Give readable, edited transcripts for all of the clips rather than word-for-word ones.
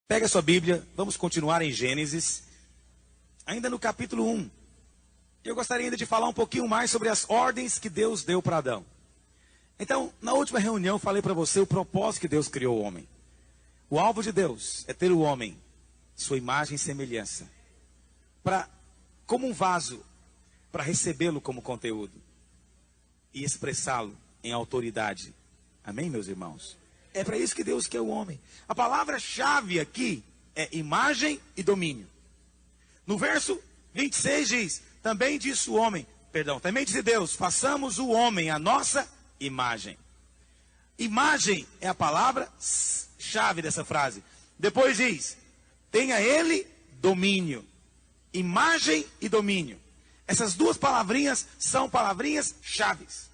Pega a sua Bíblia, vamos continuar em Gênesis, ainda no capítulo 1. Eu gostaria ainda de falar um pouquinho mais sobre as ordens que Deus deu para Adão. Então, na última reunião, falei para você o propósito que Deus criou o homem. O alvo de Deus é ter o homem, sua imagem e semelhança, como um vaso, para recebê-lo como conteúdo e expressá-lo em autoridade. Amém, meus irmãos? É para isso que Deus quer o homem. A palavra-chave aqui é imagem e domínio. No verso 26 diz, também disse Deus, façamos o homem a nossa imagem. Imagem é a palavra-chave dessa frase. Depois diz, tenha ele domínio. Imagem e domínio. Essas duas palavrinhas são palavrinhas chaves.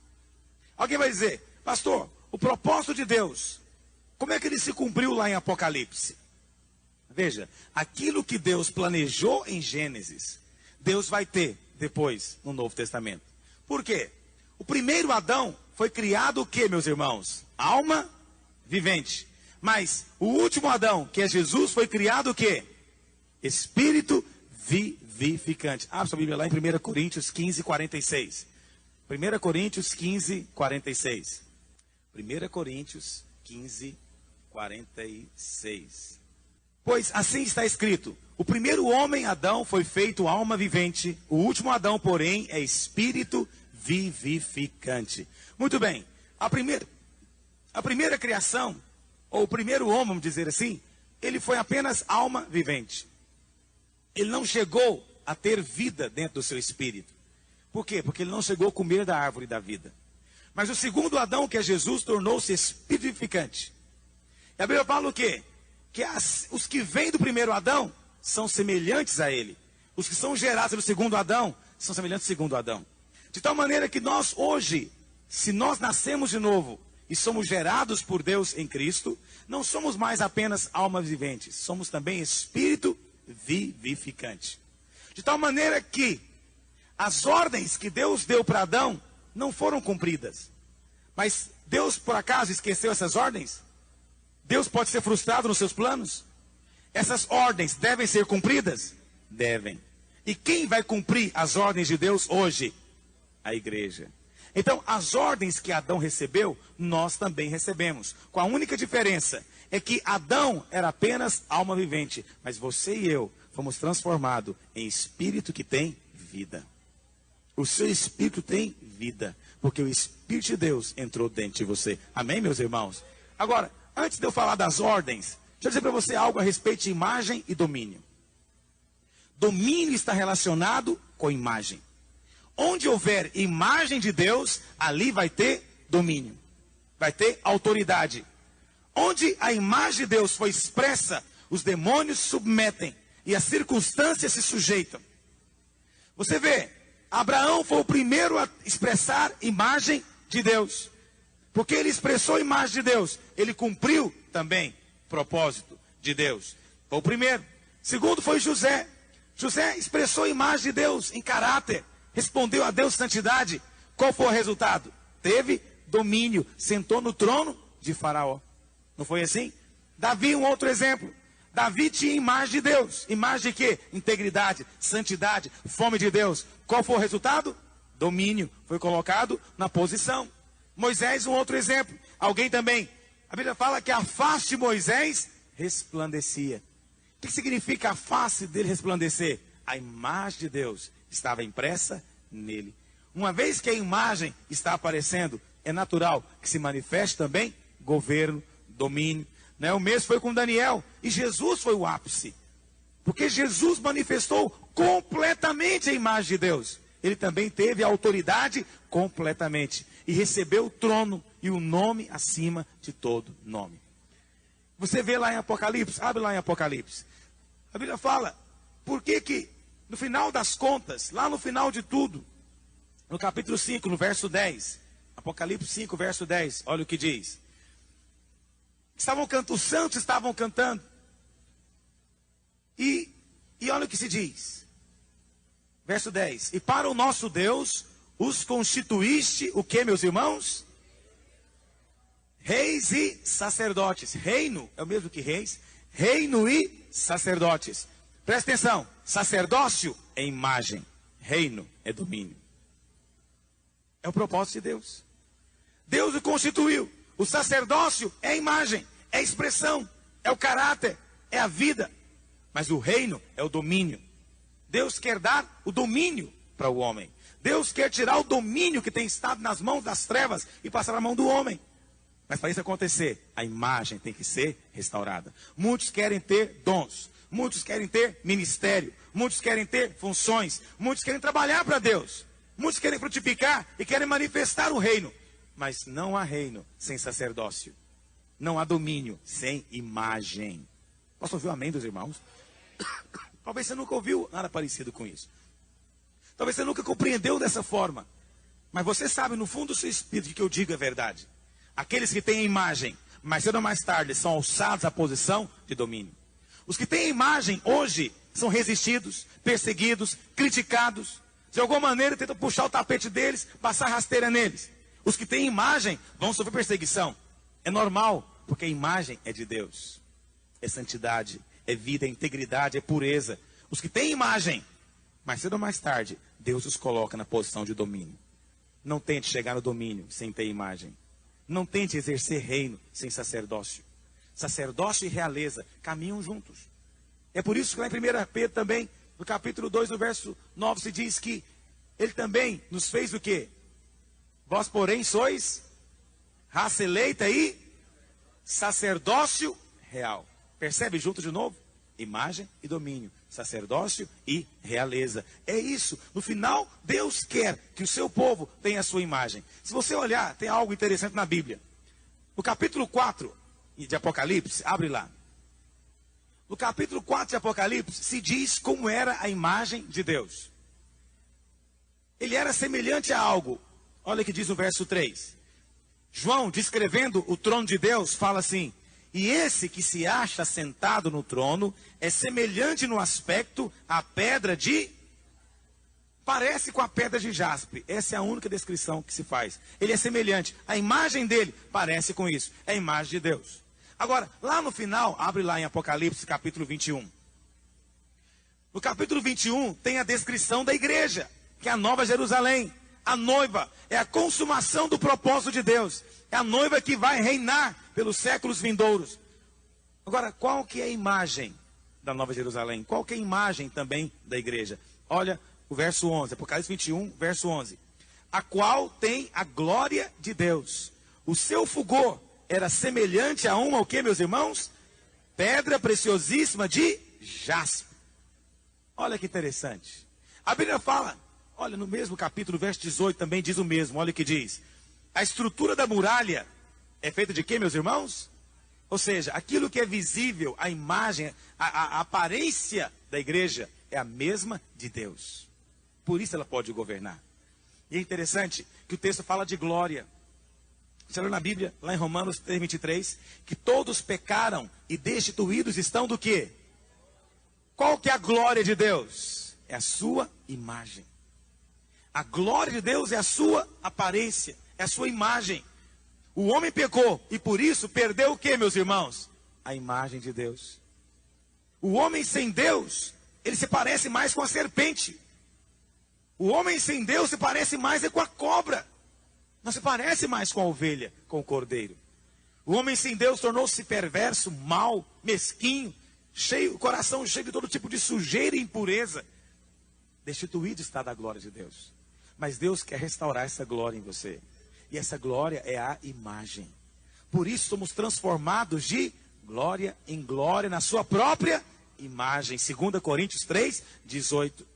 Alguém vai dizer, pastor, o propósito de Deus, como é que ele se cumpriu lá em Apocalipse? Veja, aquilo que Deus planejou em Gênesis, Deus vai ter depois no Novo Testamento. Por quê? O primeiro Adão foi criado o quê, meus irmãos? Alma vivente. Mas o último Adão, que é Jesus, foi criado o quê? Espírito vivificante. Abra sua Bíblia lá em 1 Coríntios 15, 46. 1 Coríntios 15, 46. 1 Coríntios 15, 46. Pois assim está escrito, o primeiro homem, Adão, foi feito alma vivente, o último Adão, porém, é espírito vivificante. Muito bem, a primeira criação, ou o primeiro homem, vamos dizer assim, ele foi apenas alma vivente. Ele não chegou a ter vida dentro do seu espírito. Por quê? Porque ele não chegou a comer da árvore da vida. Mas o segundo Adão, que é Jesus, tornou-se espírito vivificante. E a Bíblia fala o quê? Que os que vêm do primeiro Adão são semelhantes a ele. Os que são gerados do segundo Adão são semelhantes ao segundo Adão. De tal maneira que nós hoje, se nós nascemos de novo e somos gerados por Deus em Cristo, não somos mais apenas almas viventes, somos também espírito vivificante. De tal maneira que as ordens que Deus deu para Adão não foram cumpridas. Mas Deus por acaso esqueceu essas ordens? Deus pode ser frustrado nos seus planos? Essas ordens devem ser cumpridas? Devem. E quem vai cumprir as ordens de Deus hoje? A igreja. Então, as ordens que Adão recebeu, nós também recebemos. Com a única diferença, é que Adão era apenas alma vivente. Mas você e eu fomos transformados em espírito que tem vida. O seu espírito tem vida. Porque o Espírito de Deus entrou dentro de você. Amém, meus irmãos? Agora, antes de eu falar das ordens, deixa eu dizer para você algo a respeito de imagem e domínio. Domínio está relacionado com imagem. Onde houver imagem de Deus, ali vai ter domínio. Vai ter autoridade. Onde a imagem de Deus foi expressa, os demônios submetem e as circunstâncias se sujeitam. Você vê, Abraão foi o primeiro a expressar imagem de Deus. Porque ele expressou a imagem de Deus, ele cumpriu também o propósito de Deus. Foi o primeiro. Segundo foi José. José expressou a imagem de Deus em caráter. Respondeu a Deus santidade. Qual foi o resultado? Teve domínio. Sentou no trono de Faraó. Não foi assim? Davi, um outro exemplo. Davi tinha imagem de Deus. Imagem de quê? Integridade, santidade, fome de Deus. Qual foi o resultado? Domínio. Foi colocado na posição. Moisés, um outro exemplo. Alguém também. A Bíblia fala que a face de Moisés resplandecia. O que significa a face dele resplandecer? A imagem de Deus estava impressa nele. Uma vez que a imagem está aparecendo, é natural que se manifeste também governo, domínio. Né? O mesmo foi com Daniel. E Jesus foi o ápice. Porque Jesus manifestou completamente a imagem de Deus. Ele também teve a autoridade completamente. E recebeu o trono e o nome acima de todo nome. Você vê lá em Apocalipse, abre lá em Apocalipse. A Bíblia fala, por que no final das contas, lá no final de tudo, no capítulo 5, no verso 10, Apocalipse 5, verso 10, olha o que diz. Os santos estavam cantando. E olha o que se diz. Verso 10. E para o nosso Deus, os constituíste, o que, meus irmãos? Reis e sacerdotes. Reino é o mesmo que reis. reino e sacerdotes. Presta atenção, sacerdócio é imagem, reino é domínio. É o propósito de Deus. Deus o constituiu. O sacerdócio é a imagem, é a expressão, é o caráter, é a vida. Mas o reino é o domínio. Deus quer dar o domínio para o homem. Deus quer tirar o domínio que tem estado nas mãos das trevas e passar na mão do homem. Mas para isso acontecer, a imagem tem que ser restaurada. Muitos querem ter dons, muitos querem ter ministério, muitos querem ter funções, muitos querem trabalhar para Deus, muitos querem frutificar e querem manifestar o reino. Mas não há reino sem sacerdócio. Não há domínio sem imagem. Posso ouvir o amém dos irmãos? Talvez você nunca ouviu nada parecido com isso. Talvez você nunca compreendeu dessa forma. Mas você sabe no fundo do seu espírito que eu digo é verdade. Aqueles que têm a imagem, mais cedo ou mais tarde, são alçados à posição de domínio. Os que têm a imagem hoje são resistidos, perseguidos, criticados. De alguma maneira tentam puxar o tapete deles, passar rasteira neles. Os que têm imagem vão sofrer perseguição. É normal, porque a imagem é de Deus. É santidade, é vida, é integridade, é pureza. Os que têm imagem, mais cedo ou mais tarde, Deus os coloca na posição de domínio. Não tente chegar no domínio sem ter imagem. Não tente exercer reino sem sacerdócio. Sacerdócio e realeza caminham juntos. É por isso que lá em 1 Pedro também, no capítulo 2, no verso 9, se diz que ele também nos fez o quê? Vós, porém, sois raça eleita e sacerdócio real. Percebe junto de novo? Imagem e domínio, sacerdócio e realeza. É isso. No final, Deus quer que o seu povo tenha a sua imagem. Se você olhar, tem algo interessante na Bíblia. No capítulo 4 de Apocalipse, abre lá. No capítulo 4 de Apocalipse, se diz como era a imagem de Deus. Ele era semelhante a algo. Olha o que diz o verso 3. João, descrevendo o trono de Deus, fala assim: e esse que se acha sentado no trono é semelhante no aspecto à pedra de... Parece com a pedra de jaspe. Essa é a única descrição que se faz. Ele é semelhante. A imagem dele parece com isso. É a imagem de Deus. Agora, lá no final, abre lá em Apocalipse capítulo 21. No capítulo 21 tem a descrição da igreja, que é a Nova Jerusalém. A noiva é a consumação do propósito de Deus. É a noiva que vai reinar pelos séculos vindouros. Agora, qual que é a imagem da Nova Jerusalém? Qual que é a imagem também da igreja? Olha o verso 11, Apocalipse 21, verso 11. A qual tem a glória de Deus. O seu fulgor era semelhante a uma, o que, meus irmãos? Pedra preciosíssima de jaspe. Olha que interessante. A Bíblia fala... Olha, no mesmo capítulo, verso 18, também diz o mesmo. Olha o que diz. A estrutura da muralha é feita de quê, meus irmãos? Ou seja, aquilo que é visível, a imagem, a aparência da igreja é a mesma de Deus. Por isso ela pode governar. E é interessante que o texto fala de glória. Você lê na Bíblia, lá em Romanos 3:23, que todos pecaram e destituídos estão do quê? Qual que é a glória de Deus? É a sua imagem. A glória de Deus é a sua aparência, é a sua imagem. O homem pecou e por isso perdeu o que, meus irmãos? A imagem de Deus. O homem sem Deus, ele se parece mais com a serpente. O homem sem Deus se parece mais com a cobra. Não se parece mais com a ovelha, com o cordeiro. O homem sem Deus tornou-se perverso, mau, mesquinho, cheio, o coração cheio de todo tipo de sujeira e impureza. Destituído está da glória de Deus. Mas Deus quer restaurar essa glória em você. E essa glória é a imagem. Por isso somos transformados de glória em glória na sua própria imagem. 2 Coríntios 3:18.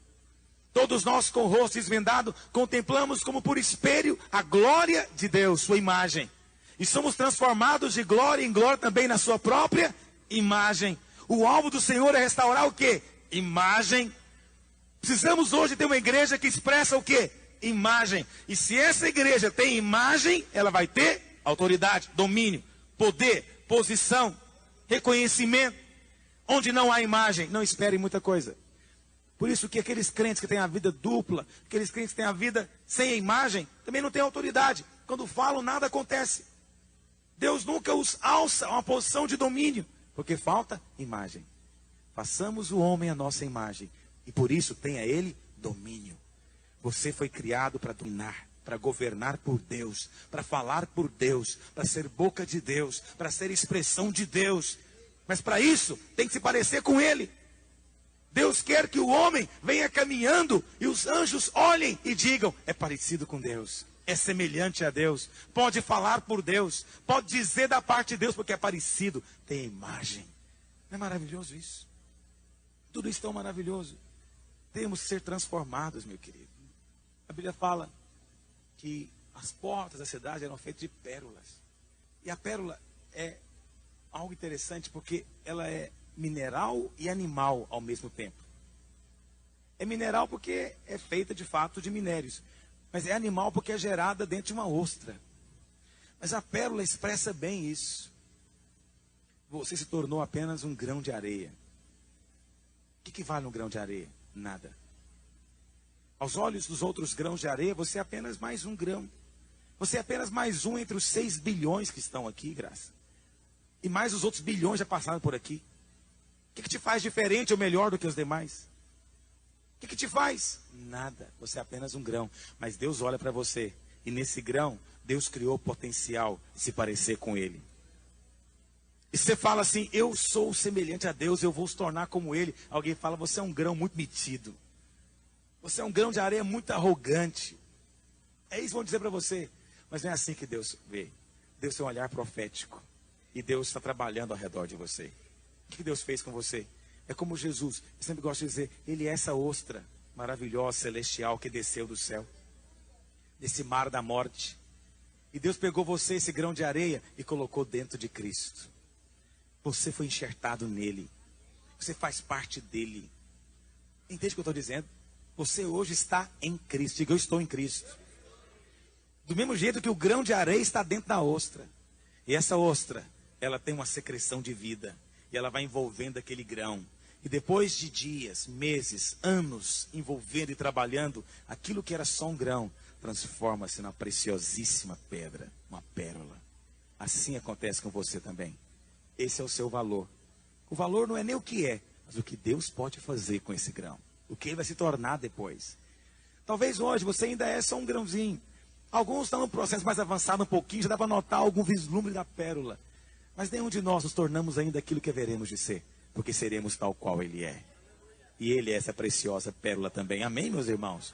Todos nós com o rosto desvendado contemplamos como por espelho a glória de Deus, sua imagem. E somos transformados de glória em glória também na sua própria imagem. O alvo do Senhor é restaurar o quê? Imagem. Precisamos hoje ter uma igreja que expressa o quê? Imagem. E se essa igreja tem imagem, ela vai ter autoridade, domínio, poder, posição, reconhecimento. Onde não há imagem, não espere muita coisa. Por isso que aqueles crentes que têm a vida dupla, aqueles crentes que têm a vida sem a imagem, também não têm autoridade. Quando falam, nada acontece. Deus nunca os alça a uma posição de domínio. Porque falta imagem. Façamos o homem a nossa imagem. E por isso tenha ele domínio. Você foi criado para dominar, para governar por Deus, para falar por Deus, para ser boca de Deus, para ser expressão de Deus. Mas para isso tem que se parecer com ele. Deus quer que o homem venha caminhando e os anjos olhem e digam: é parecido com Deus, é semelhante a Deus, pode falar por Deus, pode dizer da parte de Deus porque é parecido, tem imagem. Não é maravilhoso isso? Tudo isso é tão maravilhoso. Temos que ser transformados, meu querido. A Bíblia fala que as portas da cidade eram feitas de pérolas. E a pérola é algo interessante porque ela é mineral e animal ao mesmo tempo. É mineral porque é feita de fato de minérios. Mas é animal porque é gerada dentro de uma ostra. Mas a pérola expressa bem isso. Você se tornou apenas um grão de areia. O que vale um grão de areia? Nada. Aos olhos dos outros grãos de areia, você é apenas mais um grão. Você é apenas mais um entre os 6 bilhões que estão aqui, graça. E mais os outros bilhões já passaram por aqui. O que te faz diferente ou melhor do que os demais? O que te faz? Nada. Você é apenas um grão. Mas Deus olha para você. E nesse grão, Deus criou o potencial de se parecer com Ele. E você fala assim: eu sou semelhante a Deus, eu vou se tornar como Ele. Alguém fala: você é um grão muito metido. Você é um grão de areia muito arrogante. É isso que vão dizer para você. Mas não é assim que Deus vê. Deus tem um olhar profético. E Deus está trabalhando ao redor de você. O que Deus fez com você? É como Jesus. Eu sempre gosto de dizer: Ele é essa ostra maravilhosa, celestial, que desceu do céu. Desse mar da morte. E Deus pegou você, esse grão de areia, e colocou dentro de Cristo. Você foi enxertado nele. Você faz parte dele. Entende o que eu estou dizendo? Você hoje está em Cristo. Diga: eu estou em Cristo. Do mesmo jeito que o grão de areia está dentro da ostra. E essa ostra, ela tem uma secreção de vida. E ela vai envolvendo aquele grão. E depois de dias, meses, anos envolvendo e trabalhando, aquilo que era só um grão transforma-se numa preciosíssima pedra, uma pérola. Assim acontece com você também. Esse é o seu valor. O valor não é nem o que é, mas o que Deus pode fazer com esse grão. O que ele vai se tornar depois. Talvez hoje você ainda é só um grãozinho. Alguns estão no processo mais avançado um pouquinho, já dá para notar algum vislumbre da pérola. Mas nenhum de nós nos tornamos ainda aquilo que haveremos de ser. Porque seremos tal qual Ele é. E Ele é essa preciosa pérola também. Amém, meus irmãos?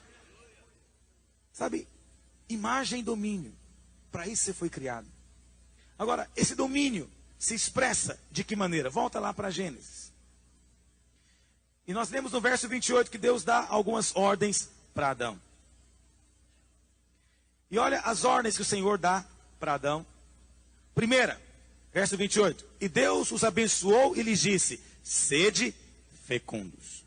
Sabe, imagem e domínio. Para isso você foi criado. Agora, esse domínio se expressa de que maneira? Volta lá para Gênesis. E nós lemos no verso 28 que Deus dá algumas ordens para Adão. E olha as ordens que o Senhor dá para Adão. Primeira, verso 28. E Deus os abençoou e lhes disse: sede fecundos.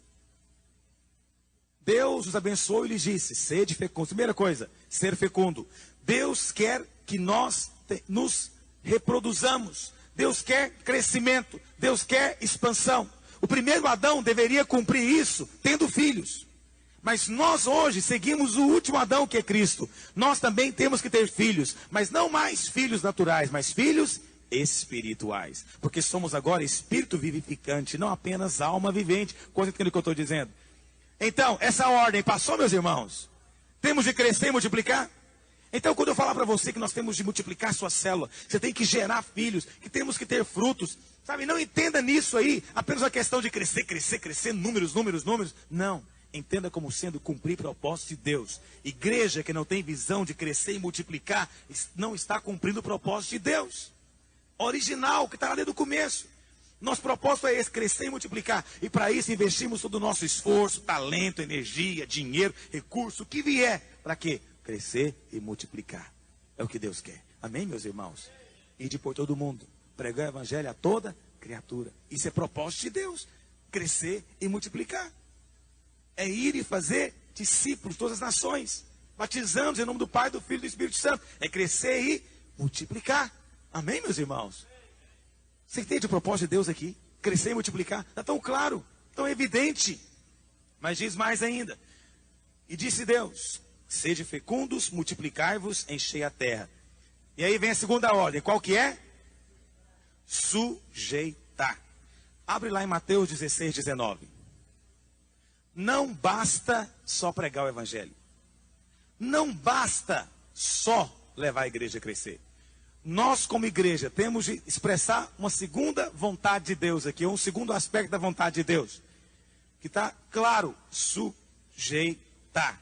Deus os abençoou e lhes disse: sede fecundos. Primeira coisa, ser fecundo. Deus quer que nós nos reproduzamos. Deus quer crescimento. Deus quer expansão. O primeiro Adão deveria cumprir isso tendo filhos. Mas nós hoje seguimos o último Adão, que é Cristo. Nós também temos que ter filhos. Mas não mais filhos naturais, mas filhos espirituais. Porque somos agora espírito vivificante, não apenas alma vivente. Coisa que eu estou dizendo. Então, essa ordem passou, meus irmãos? Temos de crescer e multiplicar? Então, quando eu falar para você que nós temos de multiplicar sua célula, você tem que gerar filhos, que temos que ter frutos, sabe? Não entenda nisso aí apenas uma questão de crescer, crescer, crescer, números. Não. Entenda como sendo cumprir propósito de Deus. Igreja que não tem visão de crescer e multiplicar, não está cumprindo o propósito de Deus. Original, que está lá desde o começo. Nosso propósito é esse: crescer e multiplicar. E para isso investimos todo o nosso esforço, talento, energia, dinheiro, recurso, o que vier. Para quê? Crescer e multiplicar. É o que Deus quer. Amém, meus irmãos? Ide por todo mundo, pregar o evangelho a toda criatura. Isso é propósito de Deus. Crescer e multiplicar. É ir e fazer discípulos de todas as nações, batizando em nome do Pai, do Filho e do Espírito Santo. É crescer e multiplicar. Amém, meus irmãos? Você entende o propósito de Deus aqui? Crescer e multiplicar. Está tão claro, tão evidente. Mas diz mais ainda. E disse Deus: sede fecundos, multiplicai-vos, enchei a terra. E aí vem a segunda ordem. Qual que é? Sujeitar. Abre lá em Mateus 16, 19. Não basta só pregar o evangelho. Não basta só levar a igreja a crescer. Nós, como igreja, temos de expressar uma segunda vontade de Deus aqui, um segundo aspecto da vontade de Deus, que está claro: sujeitar.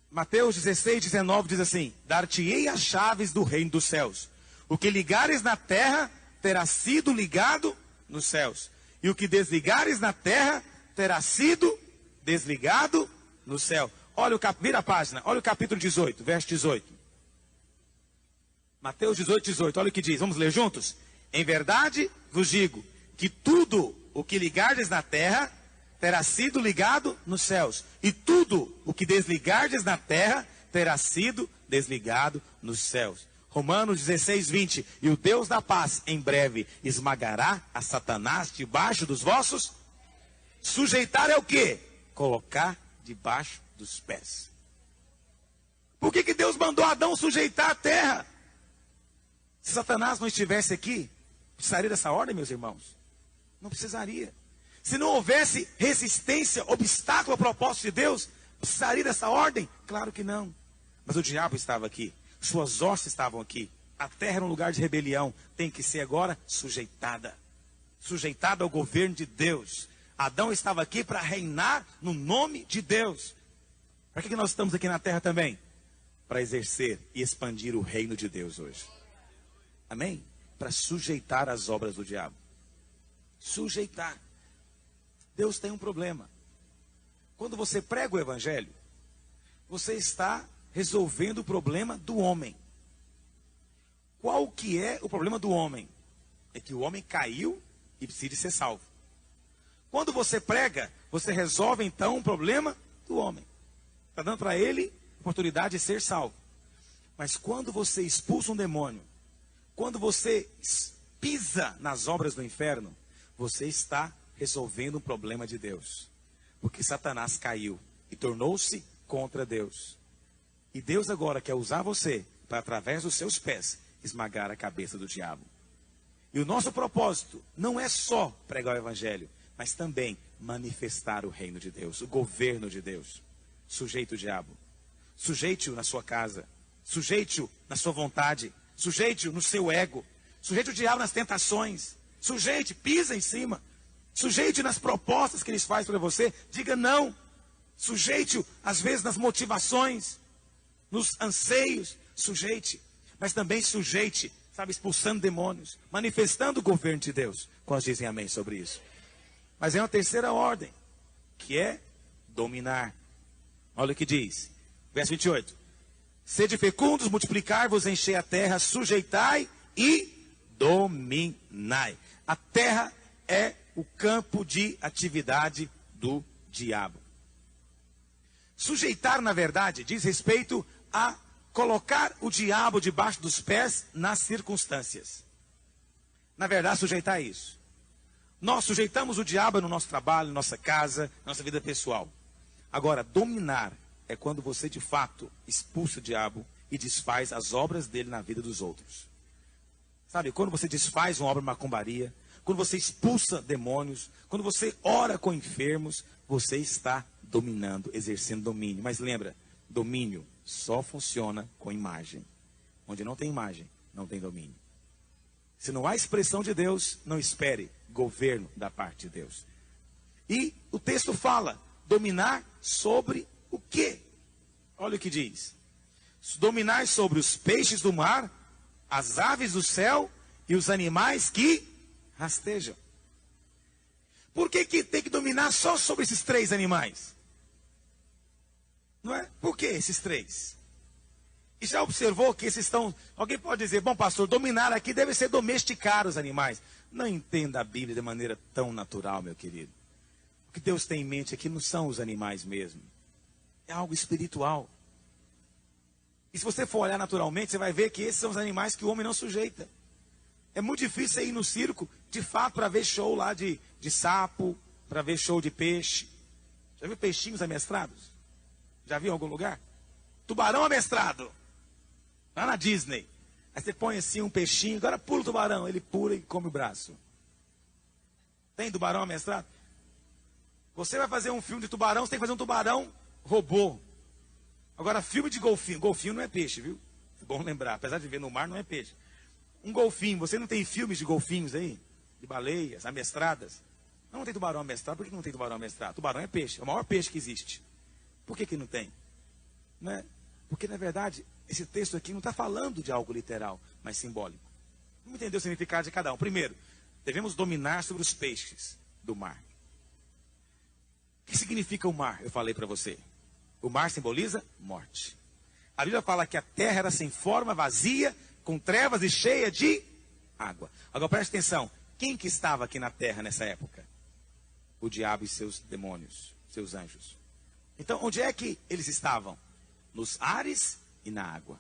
Mateus 16, 19 diz assim: dar-te-ei as chaves do reino dos céus. O que ligares na terra terá sido ligado nos céus, e o que desligares na terra terá sido desligado no céu. Olha vira a página, olha o capítulo 18, verso 18. Mateus 18, 18, olha o que diz, vamos ler juntos? Em verdade vos digo, que tudo o que ligardes na terra, terá sido ligado nos céus. E tudo o que desligardes na terra, terá sido desligado nos céus. Romanos 16, 20. E o Deus da paz, em breve, esmagará a Satanás debaixo dos vossos. Sujeitar é o quê? Colocar debaixo dos pés. Por que Deus mandou Adão sujeitar a terra? Se Satanás não estivesse aqui, precisaria dessa ordem, meus irmãos? Não precisaria. Se não houvesse resistência, obstáculo ao propósito de Deus, precisaria dessa ordem? Claro que não. Mas o diabo estava aqui, suas hostes estavam aqui. A terra era um lugar de rebelião, tem que ser agora sujeitada. Sujeitada ao governo de Deus. Adão estava aqui para reinar no nome de Deus. Para que nós estamos aqui na terra também? Para exercer e expandir o reino de Deus hoje. Amém? Para sujeitar as obras do diabo. Sujeitar. Deus tem um problema. Quando você prega o evangelho, você está resolvendo o problema do homem. Qual que é o problema do homem? É que o homem caiu e precisa ser salvo. Quando você prega, você resolve então o problema do homem. Está dando para ele a oportunidade de ser salvo. Mas quando você expulsa um demônio, quando você pisa nas obras do inferno, você está resolvendo um problema de Deus. Porque Satanás caiu e tornou-se contra Deus. E Deus agora quer usar você para, através dos seus pés, esmagar a cabeça do diabo. E o nosso propósito não é só pregar o evangelho, mas também manifestar o reino de Deus, o governo de Deus. Sujeite o diabo. Sujeite-o na sua casa. Sujeite-o na sua vontade. Sujeite-o no seu ego. Sujeite o diabo nas tentações. Sujeite, pisa em cima. Sujeite nas propostas que eles fazem para você. Diga não. Sujeite-o, às vezes, nas motivações, nos anseios. Sujeite. Mas também sujeite, sabe, expulsando demônios, manifestando o governo de Deus. Quantos dizem amém sobre isso? Mas é uma terceira ordem, que é dominar. Olha o que diz. Verso 28. Sede fecundos, multiplicai-vos, enchei a terra, sujeitai e dominai. A terra é o campo de atividade do diabo. Sujeitar, na verdade, diz respeito a colocar o diabo debaixo dos pés nas circunstâncias. Na verdade, sujeitar é isso. Nós sujeitamos o diabo no nosso trabalho, na nossa casa, na nossa vida pessoal. Agora, dominar é quando você de fato expulsa o diabo e desfaz as obras dele na vida dos outros. Sabe, quando você desfaz uma obra de macumbaria, quando você expulsa demônios, quando você ora com enfermos, você está dominando, exercendo domínio. Mas lembra, domínio só funciona com imagem. Onde não tem imagem, não tem domínio. Se não há expressão de Deus, não espere governo da parte de Deus. E o texto fala, dominar sobre o quê? Olha o que diz. Dominar sobre os peixes do mar, as aves do céu e os animais que rastejam. Por que tem que dominar só sobre esses três animais? Não é? Por que esses três? E já observou que esses estão... Alguém pode dizer, bom pastor, dominar aqui deve ser domesticar os animais. Não entenda a Bíblia de maneira tão natural, meu querido. O que Deus tem em mente aqui não são os animais mesmo. É algo espiritual. E se você for olhar naturalmente, você vai ver que esses são os animais que o homem não sujeita. É muito difícil você ir no circo, de fato, para ver show lá de sapo, para ver show de peixe. Já viu peixinhos amestrados? Já viu em algum lugar? Tubarão amestrado. Lá na Disney. Aí você põe assim um peixinho, agora pula o tubarão. Ele pula e come o braço. Tem tubarão amestrado? Você vai fazer um filme de tubarão, você tem que fazer um tubarão robô. Agora, filme de golfinho. Golfinho não é peixe, viu? É bom lembrar. Apesar de ver no mar, não é peixe. Um golfinho. Você não tem filmes de golfinhos aí? De baleias, amestradas? Não tem tubarão amestrado. Por que não tem tubarão amestrado? Tubarão é peixe. É o maior peixe que existe. Por que não tem? Né? Porque, na verdade, esse texto aqui não está falando de algo literal, mas simbólico. Vamos entender o significado de cada um. Primeiro, devemos dominar sobre os peixes do mar. O que significa o mar? Eu falei para você. O mar simboliza morte. A Bíblia fala que a terra era sem forma, vazia, com trevas e cheia de água. Agora preste atenção. Quem que estava aqui na terra nessa época? O diabo e seus demônios, seus anjos. Então, onde é que eles estavam? Nos ares e na água.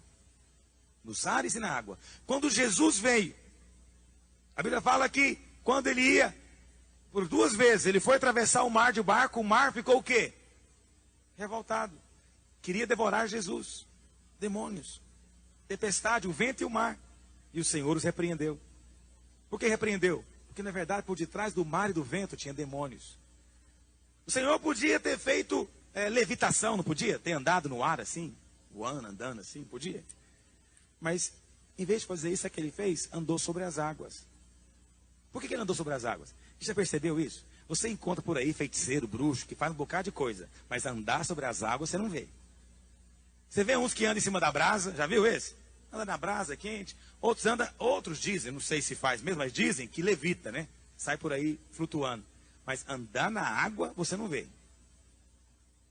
Nos ares e na água. Quando Jesus veio, a Bíblia fala que quando ele ia, por 2 vezes, ele foi atravessar o mar de barco, o mar ficou o quê? Revoltado. Queria devorar Jesus. Demônios. Tempestade, o vento e o mar. E o Senhor os repreendeu. Por que repreendeu? Porque na verdade por detrás do mar e do vento tinha demônios. O Senhor podia ter feito levitação, não podia? Ter andado no ar assim, voando, andando assim, podia? Mas em vez de fazer isso, o que ele fez? Andou sobre as águas. Por que ele andou sobre as águas? Você já percebeu isso? Você encontra por aí feiticeiro, bruxo, que faz um bocado de coisa. Mas andar sobre as águas você não vê. Você vê uns que andam em cima da brasa, já viu esse? Anda na brasa, quente. Outros dizem, não sei se faz mesmo, mas dizem que levita, né? Sai por aí flutuando. Mas andar na água você não vê.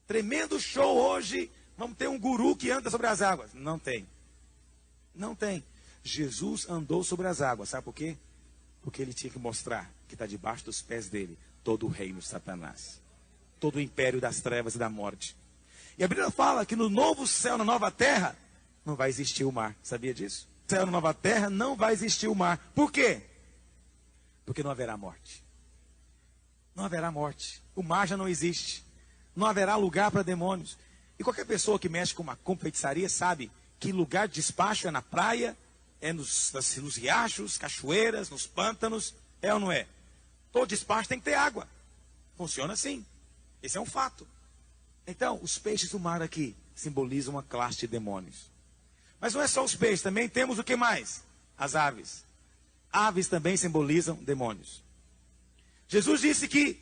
Tremendo show hoje, vamos ter um guru que anda sobre as águas. Não tem. Não tem. Jesus andou sobre as águas, sabe por quê? Porque ele tinha que mostrar que está debaixo dos pés dele todo o reino de Satanás. Todo o império das trevas e da morte. E a Bíblia fala que no novo céu, na nova terra, não vai existir o mar. Sabia disso? No céu, na nova terra, não vai existir o mar. Por quê? Porque não haverá morte. Não haverá morte. O mar já não existe. Não haverá lugar para demônios. E qualquer pessoa que mexe com uma feitiçaria sabe que lugar de despacho é na praia, é nos riachos, cachoeiras, nos pântanos. É ou não é? Todo despacho tem que ter água. Funciona assim. Esse é um fato. Então, os peixes do mar aqui simbolizam uma classe de demônios. Mas não é só os peixes, também temos o que mais? As aves. Aves também simbolizam demônios. Jesus disse que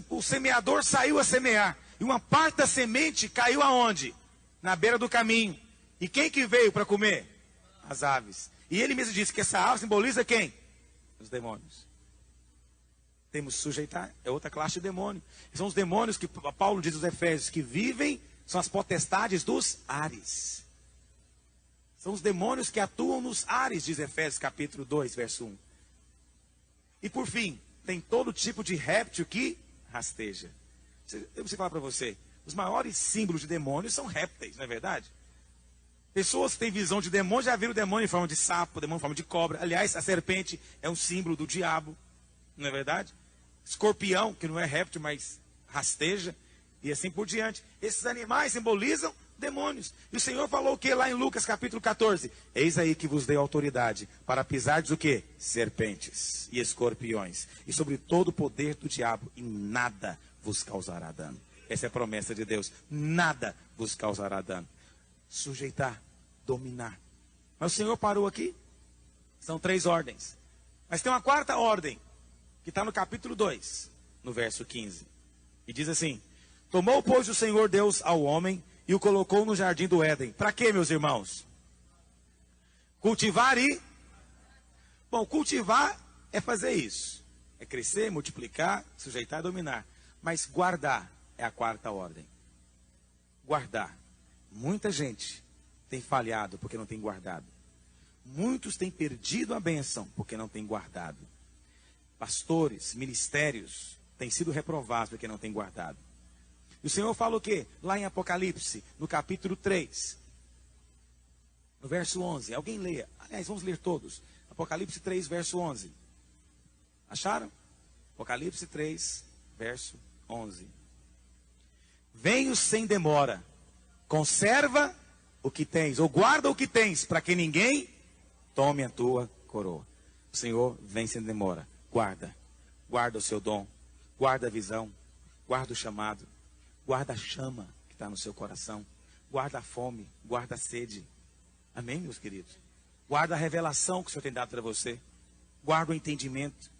o semeador saiu a semear. E uma parte da semente caiu aonde? Na beira do caminho. E quem que veio para comer? As aves. E ele mesmo disse que essa ave simboliza quem? Os demônios. Temos que sujeitar, é outra classe de demônio. São os demônios que Paulo diz aos Efésios que vivem, são as potestades dos ares. São os demônios que atuam nos ares, diz Efésios capítulo 2, verso 1. E por fim, tem todo tipo de réptil que rasteja. Eu preciso falar para você, os maiores símbolos de demônios são répteis, não é verdade? Pessoas que têm visão de demônio já viram demônio em forma de sapo, demônio em forma de cobra. Aliás, a serpente é um símbolo do diabo, não é verdade? Escorpião, que não é réptil, mas rasteja, e assim por diante. Esses animais simbolizam demônios. E o Senhor falou o que lá em Lucas capítulo 14? Eis aí que vos dei autoridade para pisardes o que? Serpentes e escorpiões. E sobre todo o poder do diabo, e nada vos causará dano. Essa é a promessa de Deus. Nada vos causará dano. Sujeitar, dominar. Mas o Senhor parou aqui. São 3 ordens. Mas tem uma 4ª ordem, que está no capítulo 2, no verso 15. E diz assim: tomou, pois, o Senhor Deus ao homem e o colocou no jardim do Éden. Para quê, meus irmãos? Cultivar e... Bom, cultivar é fazer isso. É crescer, multiplicar, sujeitar e dominar. Mas guardar é a 4ª ordem. Guardar. Muita gente tem falhado porque não tem guardado. Muitos têm perdido a bênção porque não têm guardado. Pastores, ministérios têm sido reprovados porque não têm guardado. E o Senhor fala o quê? Lá em Apocalipse, no capítulo 3, no verso 11. Alguém leia. Aliás, vamos ler todos. Apocalipse 3, verso 11. Acharam? Apocalipse 3, verso 11. Venho sem demora. Conserva o que tens, ou guarda o que tens, para que ninguém tome a tua coroa. O Senhor vem sem demora. Guarda. Guarda o seu dom, guarda a visão, guarda o chamado, guarda a chama que está no seu coração, guarda a fome, guarda a sede. Amém, meus queridos? Guarda a revelação que o Senhor tem dado para você, guarda o entendimento,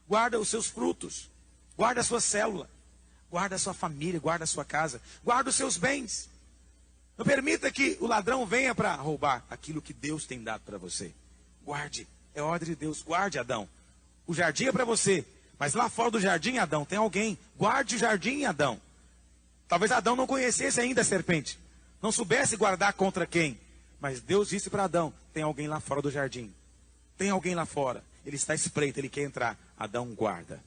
guarda os seus frutos, guarda a sua célula, guarda a sua família, guarda a sua casa, guarda os seus bens. Não permita que o ladrão venha para roubar aquilo que Deus tem dado para você. Guarde, é ordem de Deus, guarde, Adão. O jardim é para você, mas lá fora do jardim, Adão, tem alguém. Guarde o jardim, Adão. Talvez Adão não conhecesse ainda a serpente, não soubesse guardar contra quem. Mas Deus disse para Adão, tem alguém lá fora do jardim. Tem alguém lá fora, ele está espreito, ele quer entrar. Adão, guarda.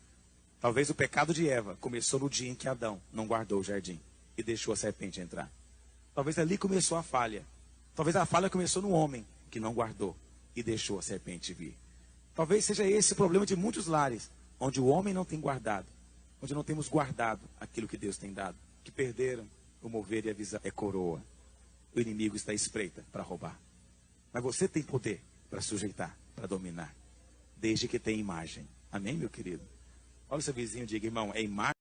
Talvez o pecado de Eva começou no dia em que Adão não guardou o jardim e deixou a serpente entrar. Talvez ali começou a falha. Talvez a falha começou no homem que não guardou e deixou a serpente vir. Talvez seja esse o problema de muitos lares, onde o homem não tem guardado, onde não temos guardado aquilo que Deus tem dado, que perderam o mover e a visão. É coroa. O inimigo está à espreita para roubar. Mas você tem poder para sujeitar, para dominar, desde que tenha imagem. Amém, meu querido? Olha o seu vizinho e diga, irmão, é imagem.